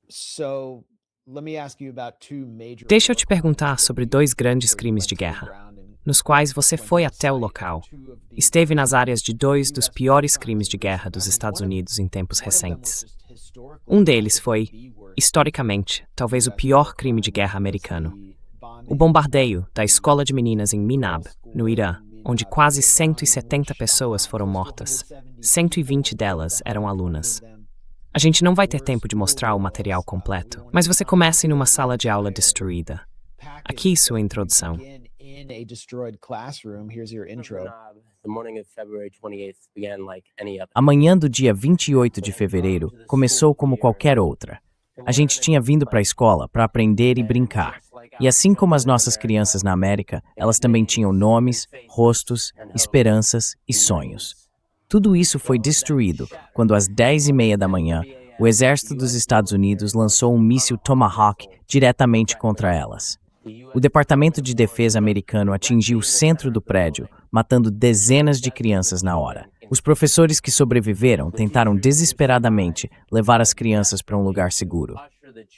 So let me ask you about two major Deixa eu war te crimes perguntar that sobre dois grandes where you crimes went de to the guerra, ground and nos quais você went to foi the até o site of local. two of the Esteve nas most áreas de dois dos US war piores crimes crimes in de guerra recent dos memory. Estados Unidos em tempos One of them was recentes. just historically Um deles possibly foi, the worst historicamente, talvez o US war pior crime de crime, guerra which was americano. the O bombing bombardeio of da the escola de meninas em Minab, girls' no school Irã, in onde Minab, quase Iran, in 170 which pessoas foram close to mortas. 170 people 120 were killed, delas eram 120 of alunas. them A gente não vai ter were tempo de school mostrar o material girls. We completo, won't mas have você time comece to numa go over the sala de aula entire destruída. Aqui package, sua but we introdução. begin in a destroyed classroom. Here's your intro. The morning of February 28th began like any other. A manhã do dia 28 de fevereiro começou como qualquer outra. A gente tinha vindo para a escola para aprender e brincar. E assim como as nossas crianças na América, elas também tinham nomes, rostos, esperanças e sonhos. Tudo isso foi destruído quando, às 10h30 da manhã, o exército dos Estados Unidos lançou um míssil Tomahawk diretamente contra elas. O Departamento de Defesa americano atingiu o centro do prédio, matando dezenas de crianças na hora. Os professores que sobreviveram tentaram desesperadamente levar as crianças para um lugar seguro.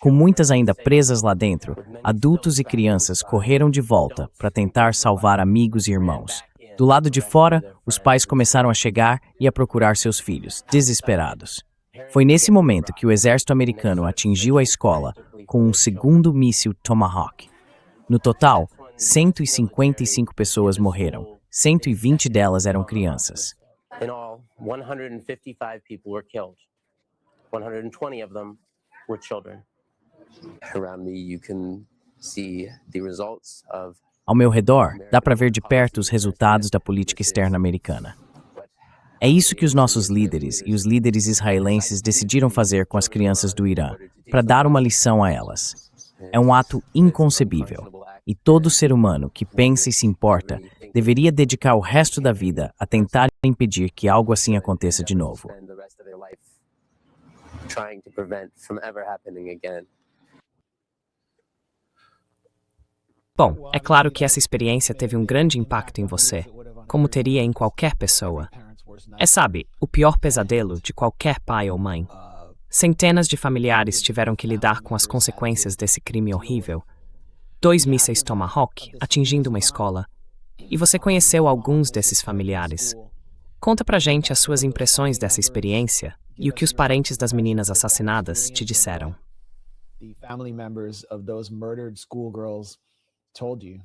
Com muitas ainda presas lá dentro, adultos e crianças correram de volta para tentar salvar amigos e irmãos. Do lado de fora, os pais começaram a chegar e a procurar seus filhos, desesperados. Foi nesse momento que o exército americano atingiu a escola com um segundo míssil Tomahawk. No total, 155 pessoas morreram. 120 delas eram crianças. In all, 155 people were killed. 120 of them were children. Around me, you can see the results of Ao meu redor, dá para ver de perto os resultados da política externa americana. É isso que os nossos líderes e os líderes israelenses decidiram fazer com as crianças do Irã, para dar uma lição a elas. É um ato inconcebível, e todo ser humano que pensa e se importa deveria dedicar o resto da vida a tentar impedir que algo assim aconteça de novo. spend the rest of their life trying to prevent from ever happening again. Bom, é claro que essa experiência teve um grande impacto em você, como teria em qualquer pessoa. É, sabe, o pior pesadelo de qualquer pai ou mãe. Centenas de familiares tiveram que lidar com as consequências desse crime horrível. 2 mísseis Tomahawk atingindo uma escola. E você conheceu alguns desses familiares. Conta pra gente as suas impressões dessa experiência e o que os parentes das meninas assassinadas te disseram. The family members of those murdered schoolgirls told you.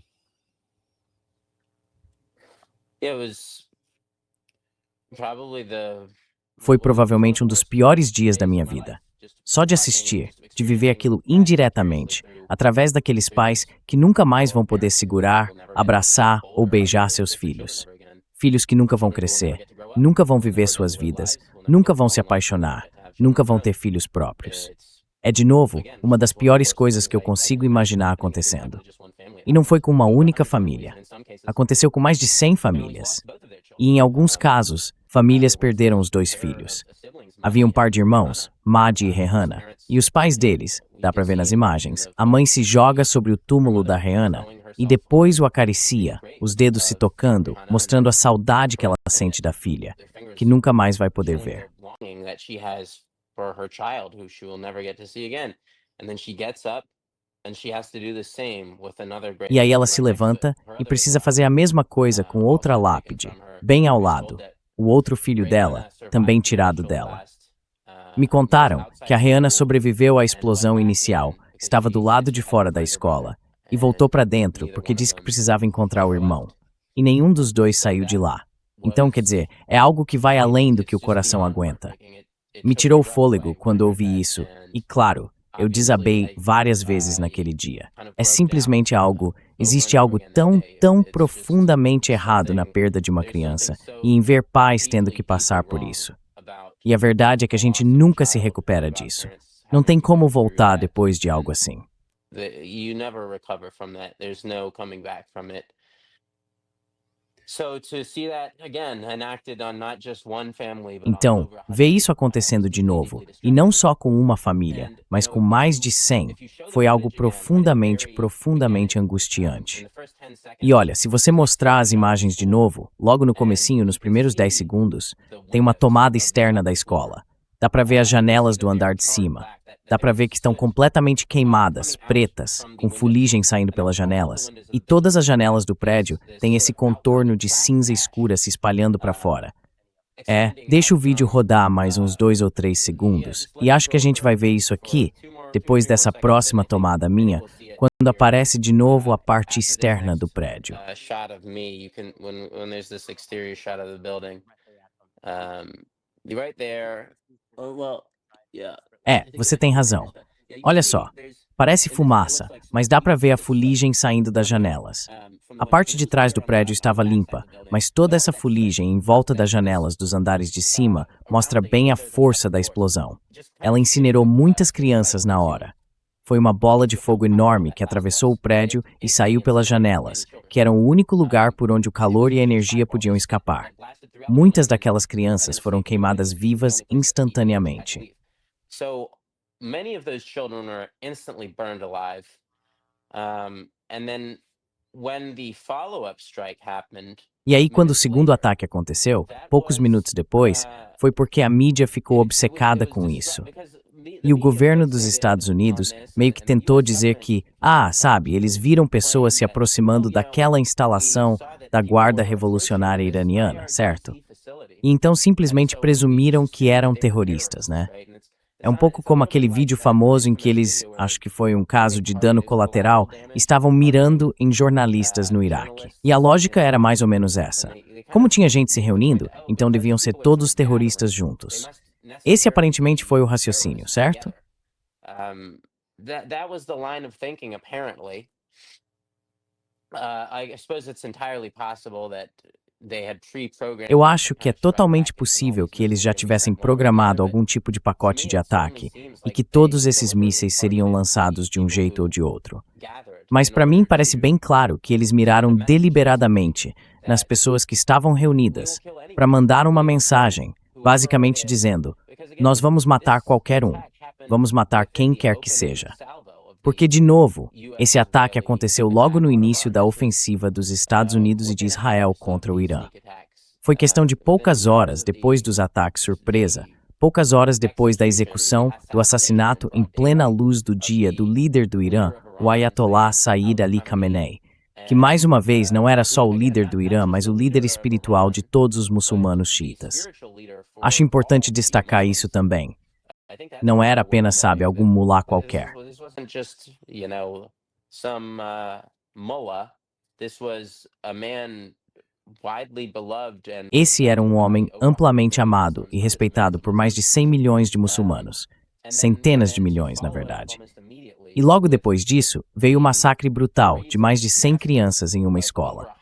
It was probably Foi provavelmente um dos piores dias da minha vida. Só de assistir, de viver aquilo indiretamente, através daqueles pais que nunca mais vão poder segurar, abraçar ou beijar seus filhos. Filhos que nunca vão crescer, nunca vão viver suas vidas, nunca vão se apaixonar, nunca vão ter filhos próprios. É, de novo, uma das piores coisas que eu consigo imaginar acontecendo. E não foi com uma única família. Aconteceu com mais de 100 famílias. E, em alguns casos, famílias perderam os 2 filhos. Havia um par de irmãos, Madi e Rehanna, e os pais deles, dá pra ver nas imagens, a mãe se joga sobre o túmulo da Rehanna e depois o acaricia, os dedos se tocando, mostrando a saudade que ela sente da filha, que nunca mais vai poder ver. longing that she has for her child who she will never get to see again. And then she gets up and she has to do the same with another grave. E aí ela se levanta e precisa fazer a mesma coisa com outra lápide, bem ao lado, o outro filho dela, também tirado dela. Me contaram que a Rehanna sobreviveu à explosão inicial, estava do lado de fora da escola, e voltou para dentro porque disse que precisava encontrar o irmão. E nenhum dos dois saiu de lá. Então, quer dizer, é algo que vai além do que o coração aguenta. Me tirou o fôlego quando ouvi isso, e claro, eu desabei várias vezes naquele dia. É simplesmente algo, existe algo tão profundamente errado na perda de uma criança e em ver pais tendo que passar por isso. E a verdade é que a gente nunca se recupera disso. Não tem como voltar depois de algo assim. You never recover from that. There's no coming back from it. So to see that again enacted on not just one family, but Então, ver isso acontecendo de novo, e não só com uma família, mas com mais de 100, foi algo profundamente angustiante. E olha, se você mostrar as imagens de novo, logo no comecinho, nos primeiros 10 segundos, tem uma tomada externa da escola. Dá pra ver as janelas do andar de cima. Dá pra ver que estão completamente queimadas, pretas, com fuligem saindo pelas janelas. E todas as janelas do prédio têm esse contorno de cinza escura se espalhando pra fora. Deixa o vídeo rodar mais uns 2 ou 3 segundos, e acho que a gente vai ver isso aqui, depois dessa próxima tomada minha, quando aparece de novo a parte externa do prédio. Shot of me, you can when there's this exterior shot of the building. Right there. Oh, well, yeah. Você tem razão. Olha só, parece fumaça, mas dá pra ver a fuligem saindo das janelas. A parte de trás do prédio estava limpa, mas toda essa fuligem em volta das janelas dos andares de cima mostra bem a força da explosão. Ela incinerou muitas crianças na hora. Foi uma bola de fogo enorme que atravessou o prédio e saiu pelas janelas, que eram o único lugar por onde o calor e a energia podiam escapar. Muitas daquelas crianças foram queimadas vivas instantaneamente. So many of those children were instantly burned alive. And then when the follow-up strike happened, E aí, quando o segundo ataque aconteceu, poucos minutos depois, foi porque a mídia ficou obcecada com isso. E o governo dos Estados Unidos meio que tentou dizer que, sabe, eles viram pessoas se aproximando daquela instalação da Guarda Revolucionária Iraniana, certo? E então simplesmente presumiram que eram terroristas, né? É um pouco como aquele vídeo famoso em que eles, acho que foi um caso de dano colateral, estavam mirando em jornalistas no Iraque. E a lógica era mais ou menos essa. Como tinha gente se reunindo, então deviam ser todos terroristas juntos. Esse aparentemente foi o raciocínio, certo? That was the line of thinking, apparently. I suppose it's entirely possible that they had pre-programmed. Eu acho que é totalmente possível que eles já tivessem programado algum tipo de pacote de ataque e que todos esses mísseis seriam lançados de um jeito ou de outro. Mas para mim parece bem claro que eles miraram deliberadamente nas pessoas que estavam reunidas para mandar uma mensagem, basicamente dizendo: nós vamos matar qualquer um, vamos matar quem quer que seja. Porque, de novo, esse ataque aconteceu logo no início da ofensiva dos Estados Unidos e de Israel contra o Irã. Foi questão de poucas horas depois dos ataques surpresa, poucas horas depois da execução, do assassinato em plena luz do dia do líder do Irã, o Ayatollah Sayyid Ali Khamenei, que mais uma vez não era só o líder do Irã, mas o líder espiritual de todos os muçulmanos xiitas. Acho importante destacar isso também. Não era apenas, sabe, algum mulá qualquer. Esse era um homem amplamente amado e respeitado por mais de 100 milhões de muçulmanos. Centenas de milhões, na verdade. E logo depois disso, veio o massacre brutal de mais de 100 crianças em uma escola.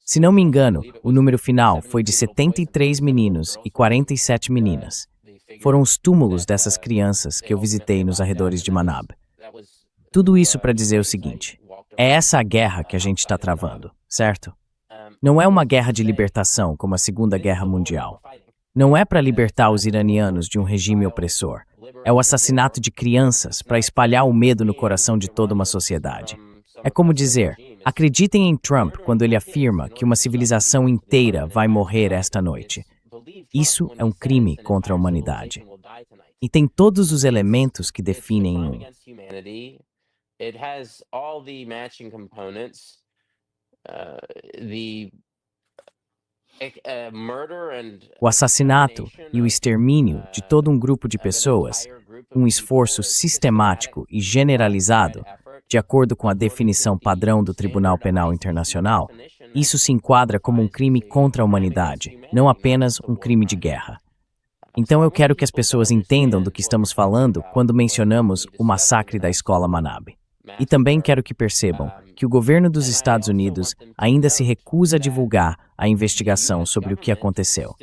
Se não me engano, o número final foi de 73 meninos e 47 meninas. Foram os túmulos dessas crianças que eu visitei nos arredores de Manab. Tudo isso para dizer o seguinte: é essa a guerra que a gente está travando, certo? Não é uma guerra de libertação como a Segunda Guerra Mundial. Não é para libertar os iranianos de um regime opressor. É o assassinato de crianças para espalhar o medo no coração de toda uma sociedade. É como dizer: acreditem em Trump quando ele afirma que uma civilização inteira vai morrer esta noite. Isso é um crime contra a humanidade. E tem todos os elementos que definem um. O assassinato e o extermínio de todo um grupo de pessoas, um esforço sistemático e generalizado, de acordo com a definição padrão do Tribunal Penal Internacional, isso se enquadra como um crime contra a humanidade, não apenas um crime de guerra. Então eu quero que as pessoas entendam do que estamos falando quando mencionamos o massacre da escola Manab. E também quero que percebam que o governo dos Estados Unidos ainda se recusa a divulgar a investigação sobre o que aconteceu.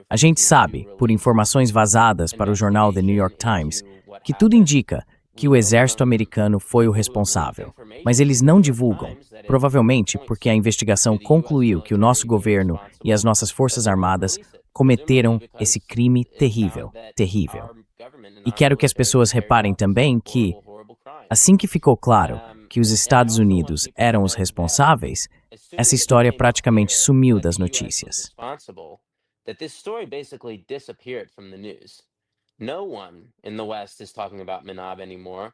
A gente sabe, por informações vazadas para o jornal The New York Times, que tudo indica que o exército americano foi o responsável. Mas eles não divulgam, provavelmente porque a investigação concluiu que o nosso governo e as nossas forças armadas cometeram esse crime terrível, terrível. E quero que as pessoas reparem também que, assim que ficou claro que os Estados Unidos eram os responsáveis, essa história praticamente sumiu das notícias. No one in the West is talking about Manab anymore.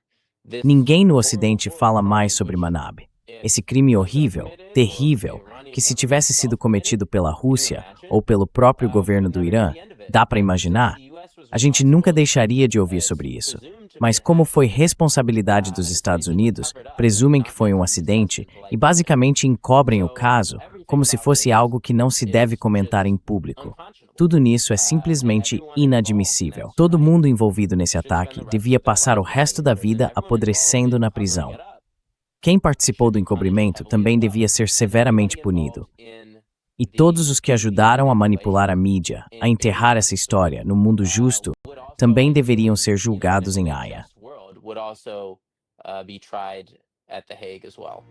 This Ninguém no horrible, Ocidente fala horrible mais crime sobre which Manab. if Esse crime it was horrível, committed or terrível, if the que se Iranian tivesse government sido itself cometido committed, pela can you Rússia imagine? ou pelo próprio We governo would do never hear Irã, the end of it. dá para But imaginar? since the US was A gente nunca responsible, deixaria de ouvir it's sobre isso. presumed to Mas be como an foi accident, responsabilidade dos and Estados basically Unidos, covered up, presumem que not foi meant um to be acidente tested like e this. basicamente encobrem o So caso everything como se about fosse this algo que não se deve is comentar em just público. unconscionable. Tudo nisso é And simplesmente everyone involved in inadmissível. that Todo strike mundo envolvido nesse should spend ataque the rest devia of their passar o lives resto in da prison. vida Everyone involved apodrecendo in na covering prisão. it up Quem participou should do be punished encobrimento heavily também as well. devia ser And severamente everybody punido. involved in E the todos os que media ajudaram a manipular a manipulation mídia, a in enterrar believing essa this história story no mundo justo, would also, também in deveriam ser julgados in em a Haia. just world, would also be tried at The Hague as well.